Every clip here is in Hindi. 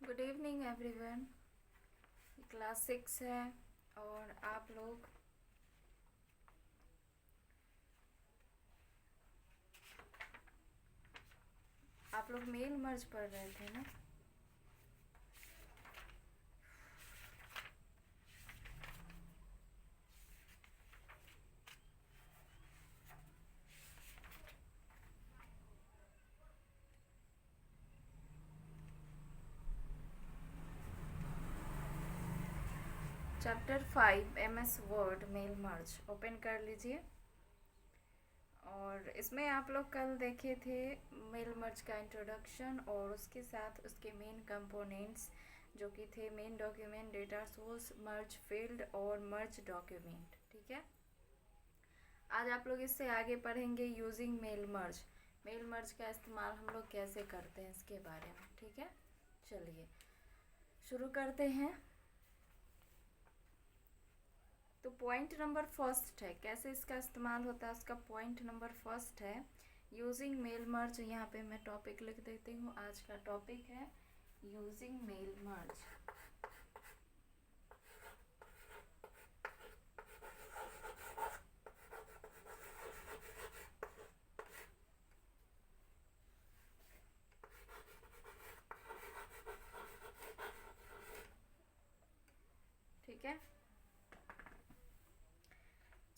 Good evening everyone. क्लास 6 है और आप लोग मेल मर्ज पढ़ रहे थे ना। Chapter 5 MS word mail merge open कर लीजिए। और इसमें आप लोग कल देखे थे मेल मर्ज का इंट्रोडक्शन और उसके साथ उसके मेन कंपोनेंट्स जो कि थे मेन डॉक्यूमेंट, डेटा सोर्स, मर्ज फील्ड और मर्ज डॉक्यूमेंट। ठीक है, आज आप लोग इससे आगे पढ़ेंगे using mail merge. Mail merge का इस्तेमाल हम लोग कैसे करते हैं इसके बारे में। ठीक है, चलिए शुरू करते हैं। तो पॉइंट नंबर फर्स्ट है कैसे इसका इस्तेमाल होता है, उसका पॉइंट नंबर फर्स्ट है यूजिंग मेल मर्ज। यहाँ पे मैं टॉपिक लिख देती हूँ। आज का टॉपिक है यूजिंग मेल मर्ज। ठीक है,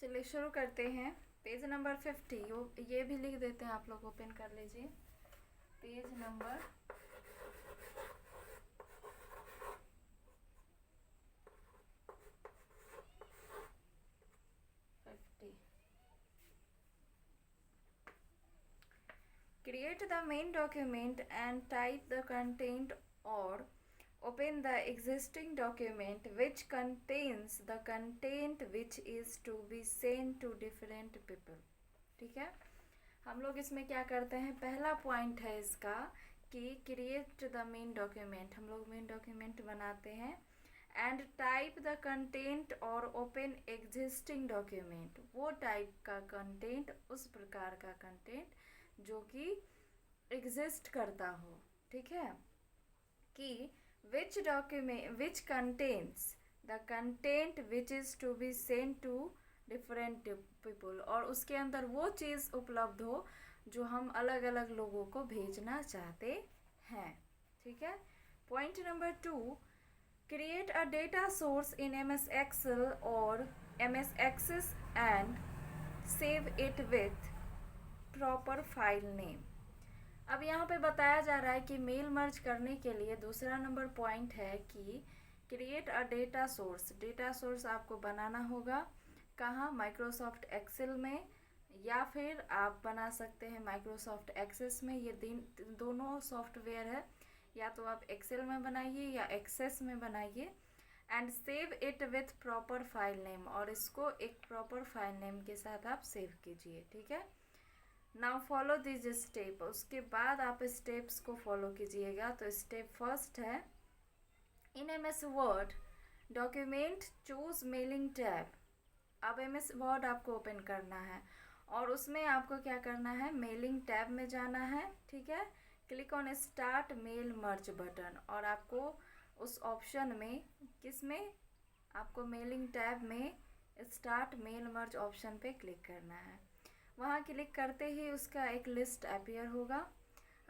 चलिए शुरू करते हैं। पेज नंबर 50 ये भी लिख देते हैं, आप लोग ओपन कर लीजिए। Page number 50। Create the main document and type the content or open the existing document which contains the content which is to be sent to different people। ठीक है, हम लोग इसमें क्या करते हैं, पहला पॉइंट है इसका कि क्रिएट द मेन डॉक्यूमेंट। हम लोग मेन डॉक्यूमेंट बनाते हैं एंड टाइप द कंटेंट और ओपन एग्जिस्टिंग डॉक्यूमेंट। वो टाइप का कंटेंट, उस प्रकार का कंटेंट जो कि एग्जिस्ट करता हो। ठीक है, कि which document which contains the content which is to be sent to different people, और उसके अंदर वो चीज़ उपलब्ध हो जो हम अलग अलग लोगों को भेजना चाहते हैं। ठीक है, point number 2, create a data source in MS Excel और MS Access and save it with proper file name. अब यहाँ पे बताया जा रहा है कि मेल मर्ज करने के लिए दूसरा नंबर पॉइंट है कि create a data source. Data source आपको बनाना होगा कहाँ, माइक्रोसॉफ्ट एक्सेल में, या फिर आप बना सकते हैं माइक्रोसॉफ्ट एक्सेस में। ये दोनों सॉफ्टवेयर है, या तो आप एक्सेल में बनाइए या एक्सेस में बनाइए। And save it with proper file name, और इसको एक प्रॉपर फाइल नेम के साथ आप सेव कीजिए। ठीक है, नाउ फॉलो दिस स्टेप। उसके बाद आप स्टेप्स को फॉलो कीजिएगा। तो स्टेप फर्स्ट है, इन MS word document choose mailing tab. अब MS वर्ड आपको ओपन करना है और उसमें आपको क्या करना है, मेलिंग टैब में जाना है। ठीक है, click on start mail merge button, और आपको उस ऑप्शन में, किस में, आपको मेलिंग टैब में स्टार्ट मेल मर्ज ऑप्शन पे क्लिक करना है। वहाँ क्लिक करते ही उसका एक लिस्ट अपीयर होगा।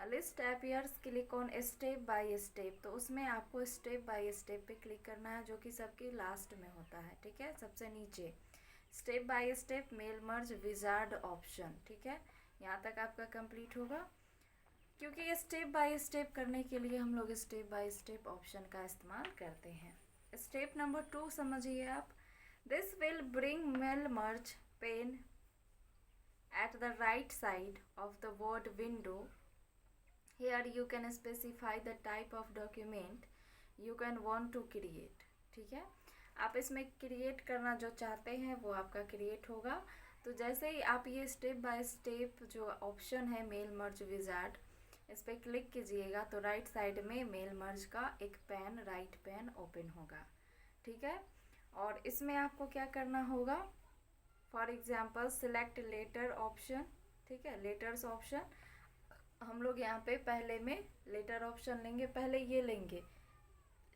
List appears, click on step by step. तो उसमें आपको स्टेप बाय स्टेप पे क्लिक करना है, जो कि सबके लास्ट में होता है। ठीक है, सबसे नीचे step by step mail merge wizard option. ठीक है, यहाँ तक आपका कंप्लीट होगा। क्योंकि ये स्टेप बाय स्टेप करने के लिए हम लोग स्टेप बाय स्टेप ऑप्शन का इस्तेमाल करते हैं। स्टेप नंबर 2 समझिए आप। This will bring mail merge pane at the right side of the word window. Here you can specify the type of document you can want to create। ठीक है, आप इसमें क्रिएट करना जो चाहते हैं वो आपका क्रिएट होगा। तो जैसे ही आप ये स्टेप बाय स्टेप जो ऑप्शन है मेल मर्ज विजार्ड, इस पर क्लिक कीजिएगा तो राइट साइड में मेल मर्ज का एक पैन, राइट पैन ओपन होगा। ठीक है, और इसमें आपको क्या करना होगा, for example select letter option. ठीक है, लेटर्स ऑप्शन हम लोग यहाँ पे पहले में लेटर ऑप्शन लेंगे, पहले ये लेंगे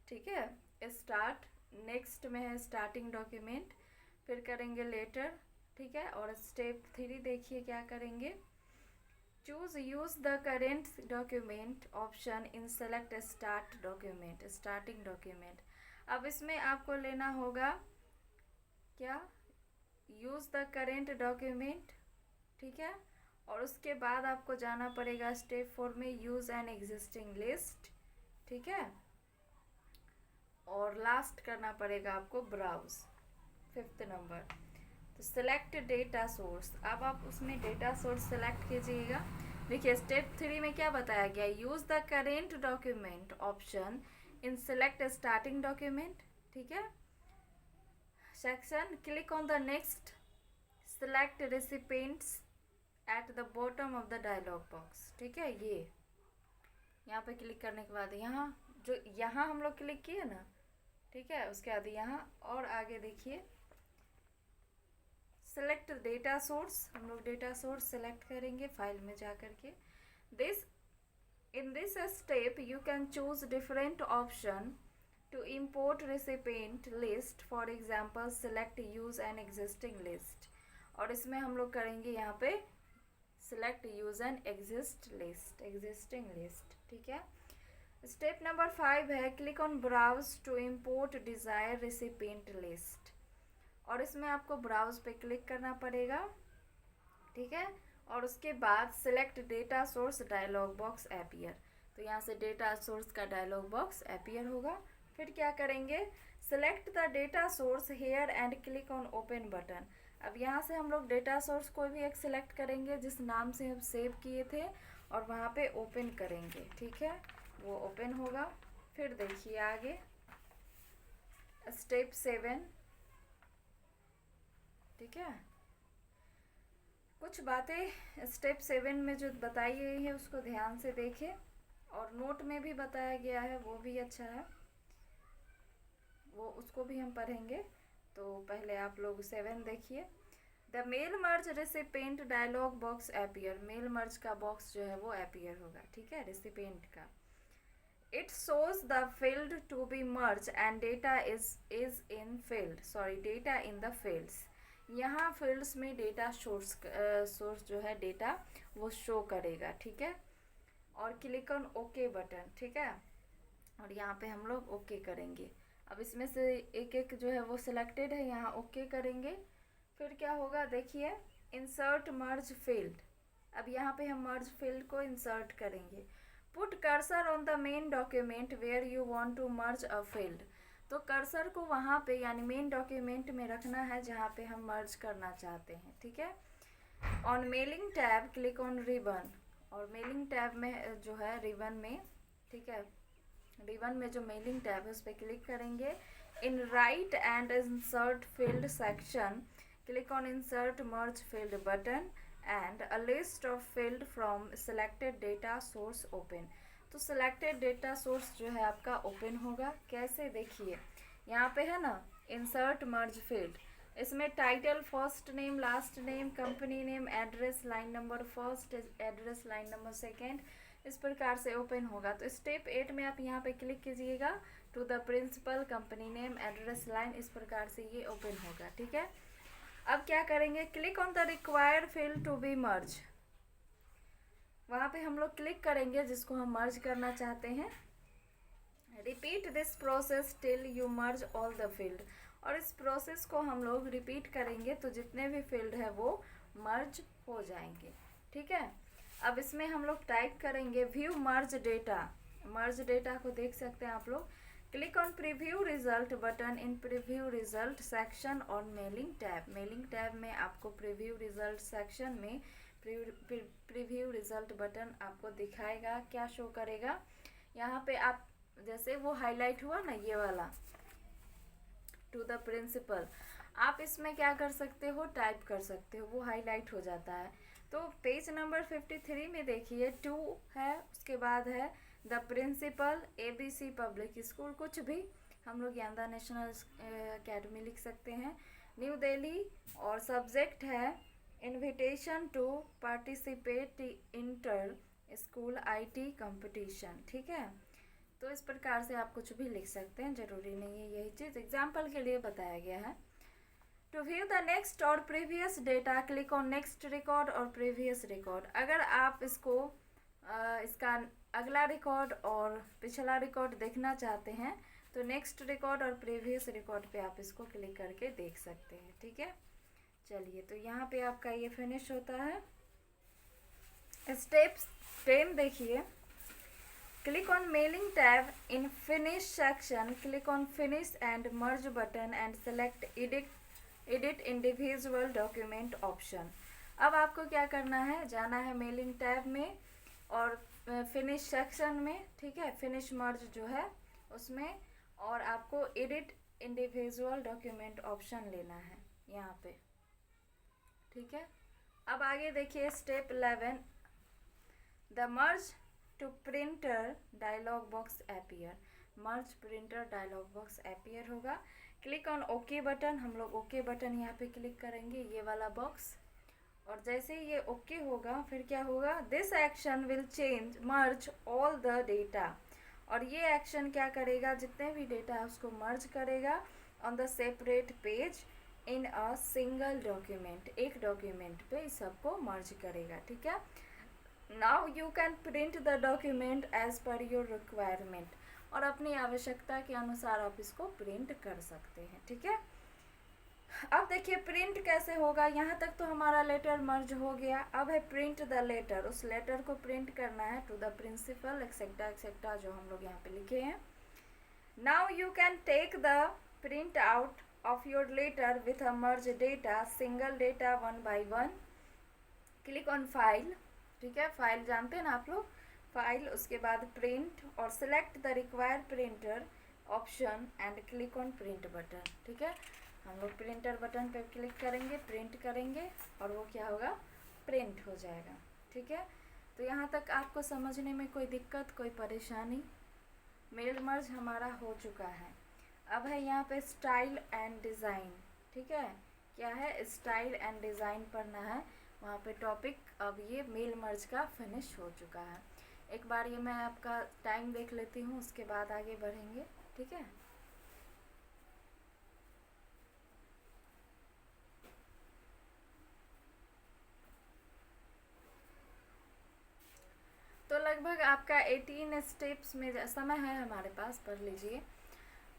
ठीक है, स्टार्ट, नेक्स्ट में है स्टार्टिंग डॉक्यूमेंट, फिर करेंगे लेटर, ठीक है। और स्टेप 3 देखिए क्या करेंगे, choose use the current document option in select start document, starting document. अब इसमें आपको लेना होगा क्या, यूज द करेंट डॉक्यूमेंट, ठीक है। और उसके बाद आपको जाना पड़ेगा स्टेप 4 में, यूज एन एग्जिस्टिंग लिस्ट, ठीक है। और लास्ट करना पड़ेगा आपको ब्राउज, 5th नंबर। तो सिलेक्ट डेटा सोर्स, अब आप उसमें डेटा सोर्स सेलेक्ट कीजिएगा। देखिए स्टेप 3 में क्या बताया गया, use the current document option in select starting document, ठीक है। Section, click on the next, select recipients at the bottom of the dialog box, ठीक है। ये यहाँ पे क्लिक करने के बाद यहाँ जो यहाँ हम लोग क्लिक किए ना, ठीक है, उसके बाद यहाँ और आगे देखिए सेलेक्ट डेटा सोर्स, हम लोग डेटा सोर्स सेलेक्ट करेंगे फाइल में जा करके। This in this step you can choose different option to import recipient list, for example select use an existing list. और इसमें हम लोग करेंगे यहाँ पे select use an existing list, ठीक है। स्टेप नंबर 5 है click on browse to import desire recipient list. और इसमें आपको ब्राउज पे क्लिक करना पड़ेगा, ठीक है। और उसके बाद select data source dialog box appear, तो यहाँ से डेटा सोर्स का डायलॉग बॉक्स अपीयर होगा। फिर क्या करेंगे, select the data source here and click on open button. अब यहाँ से हम लोग डेटा सोर्स कोई भी एक सिलेक्ट करेंगे जिस नाम से हम सेव किए थे और वहाँ पे ओपन करेंगे, ठीक है, वो ओपन होगा। फिर देखिए आगे स्टेप 7, ठीक है। कुछ बातें स्टेप 7 में जो बताई गई है उसको ध्यान से देखें, और नोट में भी बताया गया है वो भी अच्छा है, वो उसको भी हम पढ़ेंगे। तो पहले आप लोग 7 देखिए, the mail merge recipient dialog box appear, mail merge का बॉक्स जो है वो अपीयर होगा, ठीक है, रेसिपिएंट का। It shows the field to be merge and data is in field, sorry data in the fields. यहाँ फील्ड्स में डेटा सोर्स जो है डेटा वो शो करेगा, ठीक है। और क्लिक ऑन ओके बटन, ठीक है। और यहाँ पे हम लोग ओके करेंगे। अब इसमें से एक एक जो है वो सिलेक्टेड है, यहाँ ओके करेंगे। फिर क्या होगा देखिए, इंसर्ट मर्ज फील्ड, अब यहाँ पे हम मर्ज फील्ड को इंसर्ट करेंगे। Put cursor on the main document where you want to merge a field, तो कर्सर को वहाँ पे यानी मेन डॉक्यूमेंट में रखना है जहाँ पे हम मर्ज करना चाहते हैं, ठीक है। On mailing tab click on ribbon, और मेलिंग टैब में जो है रिबन में, ठीक है, रिबन में जो मेलिंग टैब है उस पर क्लिक करेंगे। In right and insert field section click on insert merge field button and a list of field from selected data source open, तो सिलेक्टेड डेटा सोर्स जो है आपका ओपन होगा। कैसे देखिए, यहाँ पे है ना इंसर्ट मर्ज फील्ड, इसमें title, first name, last name, company name, address, line number first, address line number second, इस प्रकार से ओपन होगा। तो स्टेप 8 में आप यहाँ पे क्लिक कीजिएगा, to the principal, company name, address line, इस प्रकार से ये ओपन होगा, ठीक है। अब क्या करेंगे, click on the required field to be merge, वहाँ पे हम लोग क्लिक करेंगे जिसको हम मर्ज करना चाहते हैं। Repeat this process till you merge all the field, और इस प्रोसेस को हम लोग रिपीट करेंगे तो जितने भी फील्ड है वो मर्ज हो जाएंगे, ठीक है। अब इसमें हम लोग टाइप करेंगे व्यू मर्ज डेटा, मर्ज डेटा को देख सकते हैं आप लोग। Click on preview result button in preview result section on mailing tab, mailing tab में आपको प्रीव्यू रिजल्ट सेक्शन में प्रीव्यू रिजल्ट बटन आपको दिखाएगा, क्या शो करेगा यहाँ पे। आप जैसे वो हाईलाइट हुआ ना ये वाला टू द प्रिंसिपल, आप इसमें क्या कर सकते हो, टाइप कर सकते हो, वो हाईलाइट हो जाता है। तो पेज नंबर 53 में देखिए 2 है, उसके बाद है the principal, ABC public school, कुछ भी हम लोग यानदा नेशनल अकेडमी लिख सकते हैं, न्यू दिल्ली। और सब्जेक्ट है invitation to participate inter school IT competition, ठीक है। तो इस प्रकार से आप कुछ भी लिख सकते हैं, ज़रूरी नहीं है यही चीज़, एग्जाम्पल के लिए बताया गया है। टू व्यू द नेक्स्ट और previous data click on next record और प्रीवियस रिकॉर्ड। अगर आप इसको इसका अगला रिकॉर्ड और पिछला रिकॉर्ड देखना चाहते हैं तो नेक्स्ट रिकॉर्ड और प्रीवियस रिकॉर्ड पे आप इसको क्लिक करके देख सकते हैं। ठीक है, चलिए तो यहाँ पे आपका ये फिनिश होता है। स्टेप 10 देखिए, click on mailing tab in finish section, click on finish and merge button and select edit individual document option. अब आपको क्या करना है, जाना है मेलिंग टैब में और फिनिश सेक्शन में, ठीक है, फिनिश मर्ज जो है उसमें, और आपको एडिट इंडिविजुअल डॉक्यूमेंट ऑप्शन लेना है यहाँ पे। ठीक है, अब आगे देखिए step 11, the merge to printer dialog box appear. Merge printer dialog box appear होगा। क्लिक ऑन ओके बटन, हम लोग ओके बटन यहाँ पे क्लिक करेंगे, ये वाला बॉक्स, और जैसे ही ये ओके होगा फिर क्या होगा, this action will change merge all the data. और ये एक्शन क्या करेगा, जितने भी डेटा है उसको मर्ज करेगा on the separate page in a single document, एक डॉक्यूमेंट पे इस सबको मर्ज करेगा। ठीक है, now you can print the document as per your requirement, और अपनी आवश्यकता के अनुसार आप इसको प्रिंट कर सकते हैं। ठीक है, अब देखिए प्रिंट कैसे होगा। यहाँ तक तो हमारा लेटर मर्ज हो गया, अब है प्रिंट द लेटर। उस लेटर को प्रिंट करना है to the principal etcetera etcetera जो हम लोग यहाँ पे लिखे हैं। Now you can take the print out of your letter with a merge data, single data 1 by 1। Click on file, ठीक है, फाइल जानते हैं ना आप लोग, फाइल, उसके बाद प्रिंट और select the require printer option and click on print button. ठीक है, हम लोग प्रिंटर बटन पे क्लिक करेंगे, प्रिंट करेंगे और वो क्या होगा, प्रिंट हो जाएगा। ठीक है, तो यहाँ तक आपको समझने में कोई दिक्कत, कोई परेशानी? मेल मर्ज हमारा हो चुका है। अब है यहाँ पे स्टाइल एंड डिज़ाइन। ठीक है, क्या है, स्टाइल एंड डिज़ाइन पढ़ना है वहाँ पे टॉपिक। अब ये मेल मर्ज का फिनिश हो चुका है। एक बार ये मैं आपका टाइम देख लेती हूँ, उसके बाद आगे बढ़ेंगे। ठीक है, तो लगभग आपका 18 स्टेप्स में समय है हमारे पास, पढ़ लीजिए।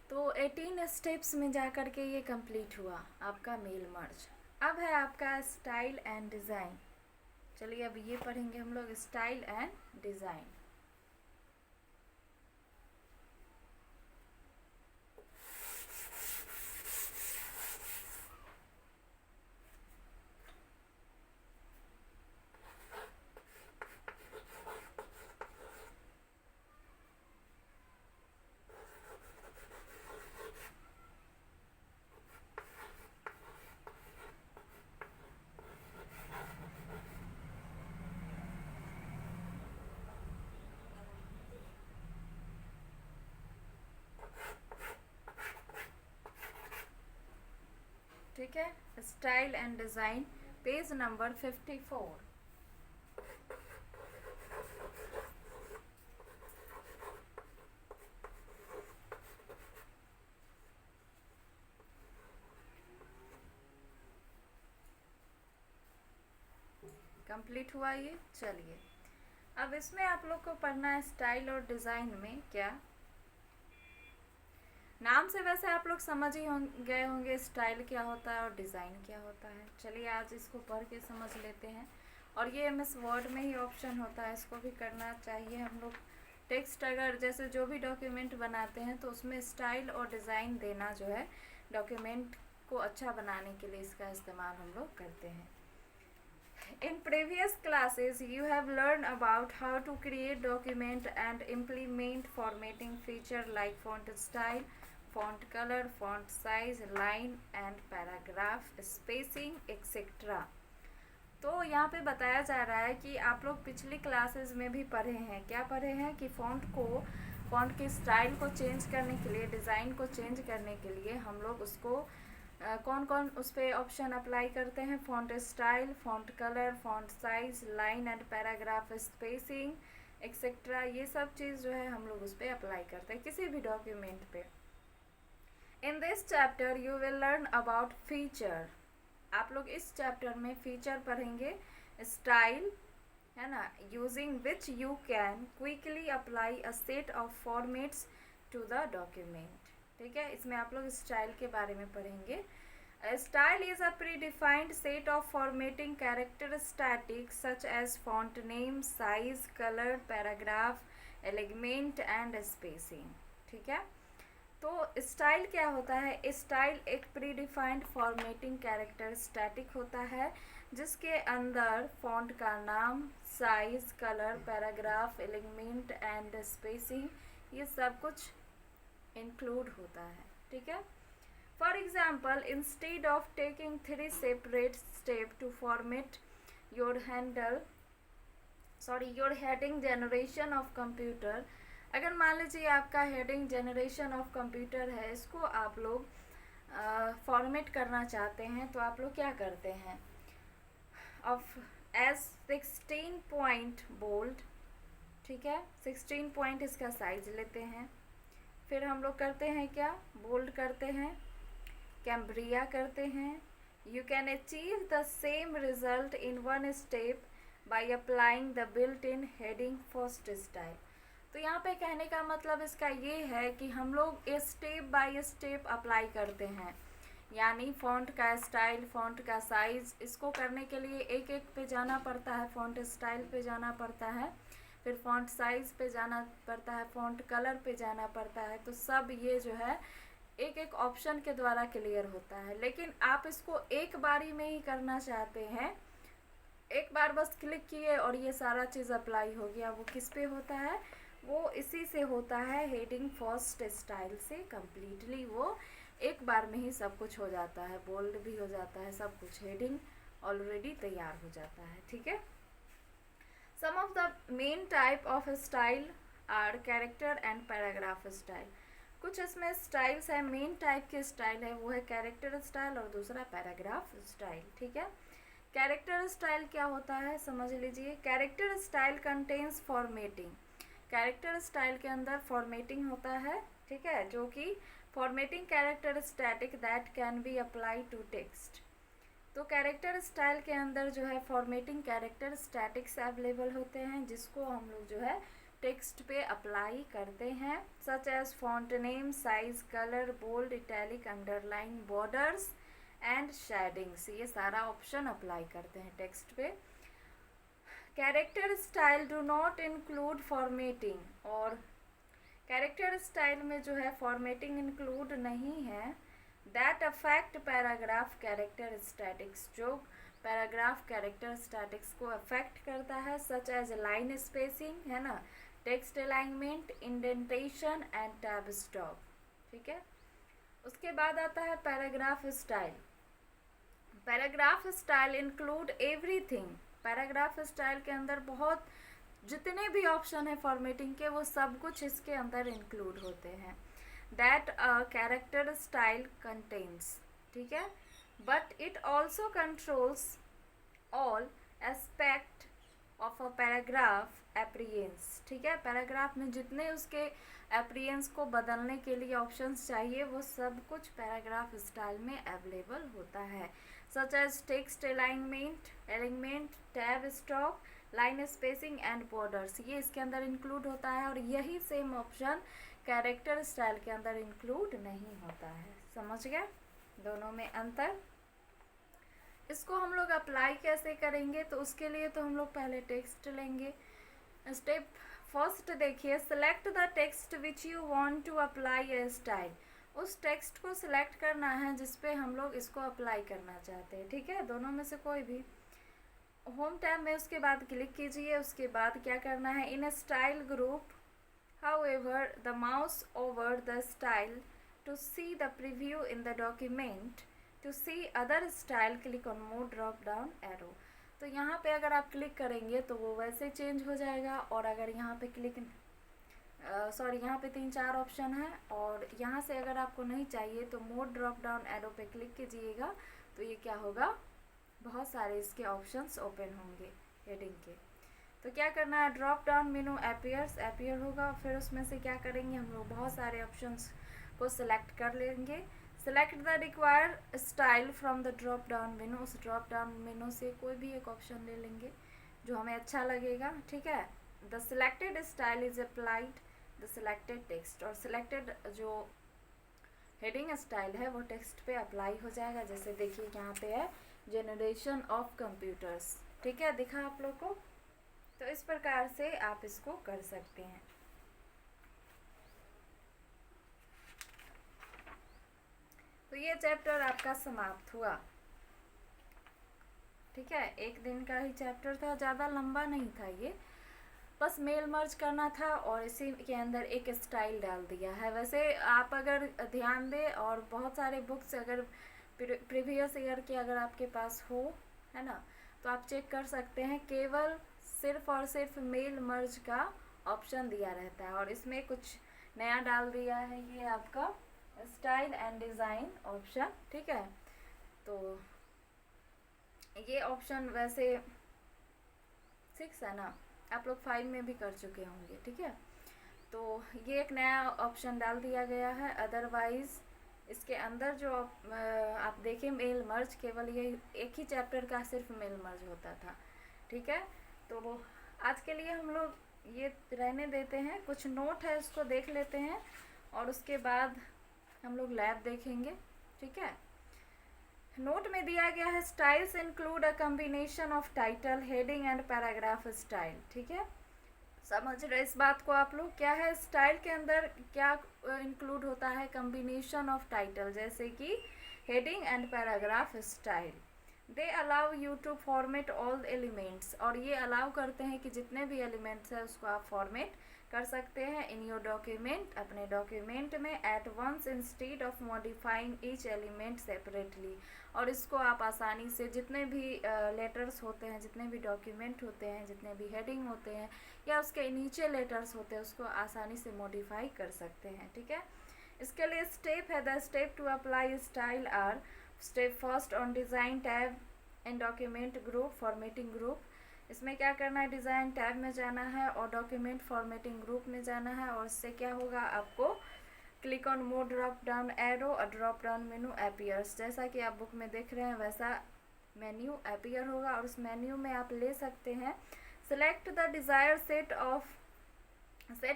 तो 18 स्टेप्स में जा कर के ये कंप्लीट हुआ आपका मेल मर्ज। अब है आपका स्टाइल एंड डिज़ाइन। चलिए अब ये पढ़ेंगे हम लोग, स्टाइल एंड डिज़ाइन। ठीक है, style and design, page number 54। Complete हुआ ये। चलिए अब इसमें आप लोग को पढ़ना है स्टाइल और डिज़ाइन में क्या, नाम से वैसे आप लोग समझ ही गए होंगे स्टाइल क्या होता है और डिज़ाइन क्या होता है। चलिए आज इसको पढ़ के समझ लेते हैं। और ये MS वर्ड में ही ऑप्शन होता है, इसको भी करना चाहिए हम लोग। टेक्स्ट अगर जैसे जो भी डॉक्यूमेंट बनाते हैं तो उसमें स्टाइल और डिज़ाइन देना जो है, डॉक्यूमेंट को अच्छा बनाने के लिए इसका इस्तेमाल हम लोग करते हैं। In previous classes, you have learned about how to create document and implement formatting feature like font style, font color, font size, line and paragraph spacing etc. तो यहाँ पे बताया जा रहा है कि आप लोग पिछली क्लासेस में भी पढ़े हैं, क्या पढ़े हैं कि फॉन्ट के स्टाइल को चेंज करने के लिए, डिज़ाइन को चेंज करने के लिए हम लोग उसको कौन कौन उस पर ऑप्शन अप्लाई करते हैं, font style, font colour, font size, line and paragraph spacing etcetera, ये सब चीज़ जो है हम लोग उस पर अप्लाई करते हैं किसी भी डॉक्यूमेंट पे। In this chapter you will learn about feature. आप लोग इस चैप्टर में फीचर पढ़ेंगे, स्टाइल है ना, using which you can quickly apply a set of formats to the document. ठीक है, इसमें आप लोग स्टाइल के बारे में पढ़ेंगे। Style is a predefined set of formatting characteristics such as font name, size, color, paragraph, alignment and spacing। ठीक है, तो स्टाइल क्या होता है? स्टाइल एक प्रीडिफाइंड फॉर्मेटिंग कैरेक्टरिस्टिक होता है जिसके अंदर फॉन्ट का नाम, size, colour, paragraph, element and spacing, ये सब कुछ इंक्लूड होता है। ठीक है, for example, instead of taking 3 separate step to format your heading generation of computer. अगर मान लीजिए आपका हेडिंग जनरेशन ऑफ कंप्यूटर है, इसको आप लोग फॉर्मेट करना चाहते हैं, तो आप लोग क्या करते हैं? ऑफ एज 16 पॉइंट बोल्ड, ठीक है, 16 पॉइंट इसका साइज लेते हैं। फिर हम लोग करते हैं क्या? बोल्ड करते हैं, कैम्ब्रिया करते हैं। You can achieve the same result in one step by applying the built in heading first style. तो यहाँ पे कहने का मतलब इसका ये है कि हम लोग स्टेप बाय स्टेप अप्लाई करते हैं, यानी फ़ॉन्ट का स्टाइल, फ़ॉन्ट का साइज़, इसको करने के लिए एक एक पे जाना पड़ता है। फ़ॉन्ट स्टाइल पे जाना पड़ता है, फिर फ़ॉन्ट साइज़ पे जाना पड़ता है, फ़ॉन्ट कलर पे जाना पड़ता है। तो सब ये जो है एक एक ऑप्शन के द्वारा क्लियर होता है। लेकिन आप इसको एक बारी में ही करना चाहते हैं, एक बार बस क्लिक किए और ये सारा चीज़ अप्लाई हो गया। वो किस पे होता है? वो इसी से होता है, हेडिंग फर्स्ट स्टाइल से कम्प्लीटली वो एक बार में ही सब कुछ हो जाता है, बोल्ड भी हो जाता है, सब कुछ, हेडिंग ऑलरेडी तैयार हो जाता है। ठीक है, sum of the main type of style are character and paragraph style. कुछ इसमें स्टाइल्स है, मेन टाइप के स्टाइल है वो है कैरेक्टर स्टाइल और दूसरा पैराग्राफ स्टाइल। ठीक है, कैरेक्टर स्टाइल क्या होता है समझ लीजिए। Character style contains formatting. Character style के अंदर फॉर्मेटिंग होता है, ठीक है, जो कि formatting characteristic that can be apply to text. तो कैरेक्टर स्टाइल के अंदर जो है फॉर्मेटिंग कैरेक्टरिस्टिक्स अवेलेबल होते हैं जिसको हम लोग जो है टेक्स्ट पे अप्लाई करते हैं, such as font name, size, colour, bold, italic, underline, borders and shadings, ये सारा ऑप्शन अप्लाई करते हैं टेक्स्ट पे। Character style do not include formatting, और कैरेक्टर स्टाइल में जो है फॉर्मेटिंग इंक्लूड नहीं है। दैट अफेक्ट पैराग्राफ कैरेक्टरिस्टिक्स, जो पैराग्राफ कैरेक्टरिस्टिक्स को अफेक्ट करता है, सच एज लाइन स्पेसिंग, है ना, text alignment, indentation and tab stop. ठीक है, उसके बाद आता है paragraph style. Paragraph style include everything. Paragraph style के अंदर बहुत जितने भी ऑप्शन है फॉर्मेटिंग के, वो सब कुछ इसके अंदर इंक्लूड होते हैं। That a character style contains, ठीक है, but it also controls all aspect of a paragraph appearance. ठीक है, पैराग्राफ में जितने उसके एप्रियंस को बदलने के लिए ऑप्शंस चाहिए वो सब कुछ पैराग्राफ स्टाइल में अवेलेबल होता है, such as text alignment, tab stop, line spacing and borders, ये इसके अंदर इंक्लूड होता है। और यही सेम ऑप्शन कैरेक्टर स्टाइल के अंदर इंक्लूड नहीं होता है। समझ गए दोनों में अंतर? इसको हम लोग अप्लाई कैसे करेंगे? तो उसके लिए तो हम लोग पहले टेक्स्ट लेंगे। स्टेप फर्स्ट देखिए, select the text which you want to apply a style. उस टेक्स्ट को सिलेक्ट करना है जिस पे हम लोग इसको अप्लाई करना चाहते हैं। ठीक है, दोनों में से कोई भी। होम टैब में उसके बाद क्लिक कीजिए। उसके बाद क्या करना है, in style group, however the mouse over the style to see the preview in the document, to see other style click on more drop down arrow। तो यहाँ पे अगर आप क्लिक करेंगे तो वो वैसे चेंज हो जाएगा, और अगर यहाँ पे क्लिक यहाँ पे 3-4 ऑप्शन है, और यहाँ से अगर आपको नहीं चाहिए तो मोर ड्रॉप डाउन एरो पे क्लिक कीजिएगा तो ये क्या होगा, बहुत सारे इसके ऑप्शंस ओपन होंगे हेडिंग के। तो क्या करना है, ड्रॉप डाउन मेनू अपीयर होगा, फिर उसमें से क्या करेंगे हम लोग, बहुत सारे ऑप्शंस को सिलेक्ट कर लेंगे। Select the required style from the drop down menu, उस ड्रॉप डाउन मेनू से कोई भी एक ऑप्शन ले लेंगे जो हमें अच्छा लगेगा, ठीक है। The selected style is applied the selected text, और सिलेक्टेड जो हेडिंग स्टाइल है वो टेक्स्ट पे अप्लाई हो जाएगा। जैसे देखिए यहाँ पे है जनरेशन ऑफ कंप्यूटर्स, ठीक है, दिखा आप लोग को। तो इस प्रकार से आप इसको कर सकते हैं। तो ये चैप्टर आपका समाप्त हुआ, ठीक है। एक दिन का ही चैप्टर था, ज़्यादा लंबा नहीं था ये, बस मेल मर्ज करना था और इसी के अंदर एक स्टाइल डाल दिया है। वैसे आप अगर ध्यान दें और बहुत सारे बुक्स अगर प्रीवियस ईयर के अगर आपके पास हो, है ना, तो आप चेक कर सकते हैं, केवल सिर्फ और सिर्फ मेल मर्ज का ऑप्शन दिया रहता है, और इसमें कुछ नया डाल दिया है, ये आपका स्टाइल एंड डिज़ाइन ऑप्शन, ठीक है। तो ये ऑप्शन वैसे 6 है ना, आप लोग 5 में भी कर चुके होंगे, ठीक है। तो ये एक नया ऑप्शन डाल दिया गया है। अदरवाइज़ इसके अंदर जो आप देखें मेल मर्ज, केवल ये एक ही चैप्टर का सिर्फ मेल मर्ज होता था, ठीक है। तो आज के लिए हम लोग ये रहने देते हैं, कुछ नोट है उसको देख लेते हैं और उसके बाद हम लोग लैब देखेंगे, ठीक है। नोट में दिया गया है styles include a combination of title, heading and paragraph style, ठीक है। समझ रहे इस बात को आप लोग, क्या है स्टाइल के अंदर क्या इंक्लूड होता है, कम्बिनेशन ऑफ टाइटल, जैसे कि heading and paragraph style. They allow you to format all elements, और ये अलाउ करते हैं कि जितने भी एलिमेंट्स हैं उसको आप फॉर्मेट कर सकते हैं इन योर डॉक्यूमेंट, अपने डॉक्यूमेंट में, at once instead of modifying each element separately. और इसको आप आसानी से जितने भी लेटर्स होते हैं, जितने भी डॉक्यूमेंट होते हैं, जितने भी हेडिंग होते हैं या उसके नीचे लेटर्स होते हैं, उसको आसानी से मॉडिफाई कर सकते हैं, ठीक है। इसके लिए स्टेप है, the step to apply style are, step first on design tab and document group formatting group. इसमें क्या करना है, डिज़ाइन टैब में जाना है और डॉक्यूमेंट फॉर्मेटिंग ग्रुप में जाना है, और इससे क्या होगा, आपको click on more drop down arrow और ड्रॉप डाउन मेनू अपीयर्स, जैसा कि आप बुक में देख रहे हैं वैसा मेन्यू अपीयर होगा। और उस मेन्यू में आप ले सकते हैं select the desire set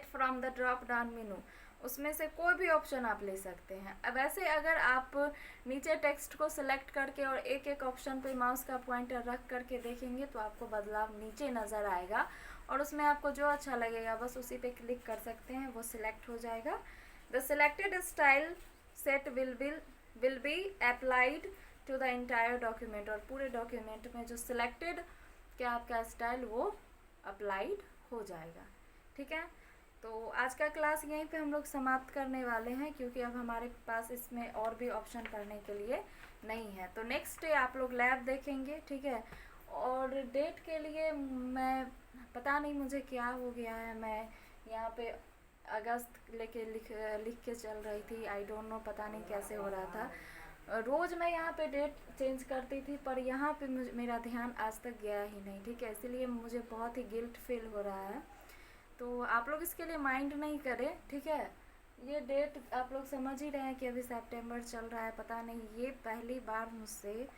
from the drop down menu, उसमें से कोई भी ऑप्शन आप ले सकते हैं। अब वैसे अगर आप नीचे टेक्स्ट को सिलेक्ट करके और एक एक ऑप्शन पे माउस का पॉइंटर रख करके देखेंगे तो आपको बदलाव नीचे नज़र आएगा, और उसमें आपको जो अच्छा लगेगा बस उसी पे क्लिक कर सकते हैं, वो सिलेक्ट हो जाएगा। The selected style set will be applied to the entire document, और पूरे डॉक्यूमेंट में जो सिलेक्टेड क्या आपका स्टाइल वो अप्लाइड हो जाएगा, ठीक है। तो आज का क्लास यहीं पे हम लोग समाप्त करने वाले हैं, क्योंकि अब हमारे पास इसमें और भी ऑप्शन पढ़ने के लिए नहीं है। तो नेक्स्ट डे आप लोग लैब देखेंगे, ठीक है। और डेट के लिए मैं पता नहीं मुझे क्या हो गया है, मैं यहाँ पे अगस्त लेके लिख के चल रही थी, आई डोंट नो, पता नहीं कैसे हो रहा था। रोज़ मैं यहाँ पे डेट चेंज करती थी, पर यहाँ पे मेरा ध्यान आज तक गया ही नहीं, ठीक है। इसीलिए मुझे बहुत ही गिल्ट फील हो रहा है, तो आप लोग इसके लिए माइंड नहीं करें, ठीक है। ये डेट आप लोग समझ ही रहे हैं कि अभी सितंबर चल रहा है, पता नहीं ये पहली बार मुझसे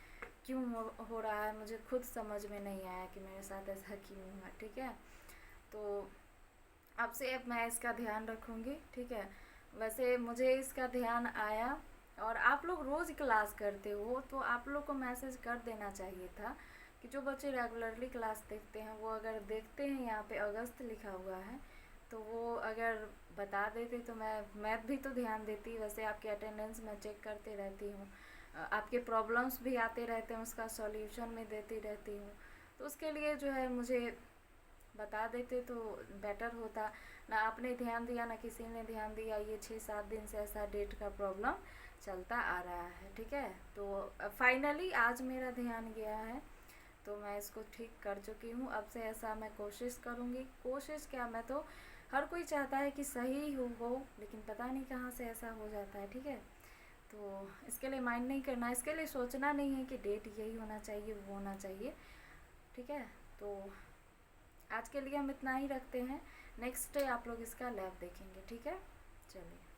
क्यों हो रहा है, मुझे खुद समझ में नहीं आया कि मेरे साथ ऐसा क्यों हुआ, ठीक है। तो अब से अब मैं इसका ध्यान रखूँगी, ठीक है। वैसे मुझे इसका ध्यान आया, और आप लोग रोज़ क्लास करते हो तो आप लोग को मैसेज कर देना चाहिए था कि जो बच्चे रेगुलरली क्लास देखते हैं वो अगर देखते हैं यहाँ पे अगस्त लिखा हुआ है तो वो अगर बता देते तो मैं भी तो ध्यान देती। वैसे आपके अटेंडेंस मैं चेक करते रहती हूँ, आपके प्रॉब्लम्स भी आते रहते हैं, उसका सॉल्यूशन मैं देती रहती हूँ, तो उसके लिए जो है मुझे बता देते तो बेटर होता। ना आपने ध्यान दिया ना किसी ने ध्यान दिया, ये 6-7 दिन से ऐसा डेट का प्रॉब्लम चलता आ रहा है, ठीक है। तो फाइनली आज मेरा ध्यान गया है, तो मैं इसको ठीक कर चुकी हूँ। अब से ऐसा मैं कोशिश करूँगी, कोशिश क्या, मैं तो हर कोई चाहता है कि सही हो, लेकिन पता नहीं कहाँ से ऐसा हो जाता है, ठीक है। तो इसके लिए माइंड नहीं करना, इसके लिए सोचना नहीं है कि डेट यही होना चाहिए वो होना चाहिए, ठीक है। तो आज के लिए हम इतना ही रखते हैं, नेक्स्ट डे आप लोग इसका लैब देखेंगे, ठीक है? चलिए।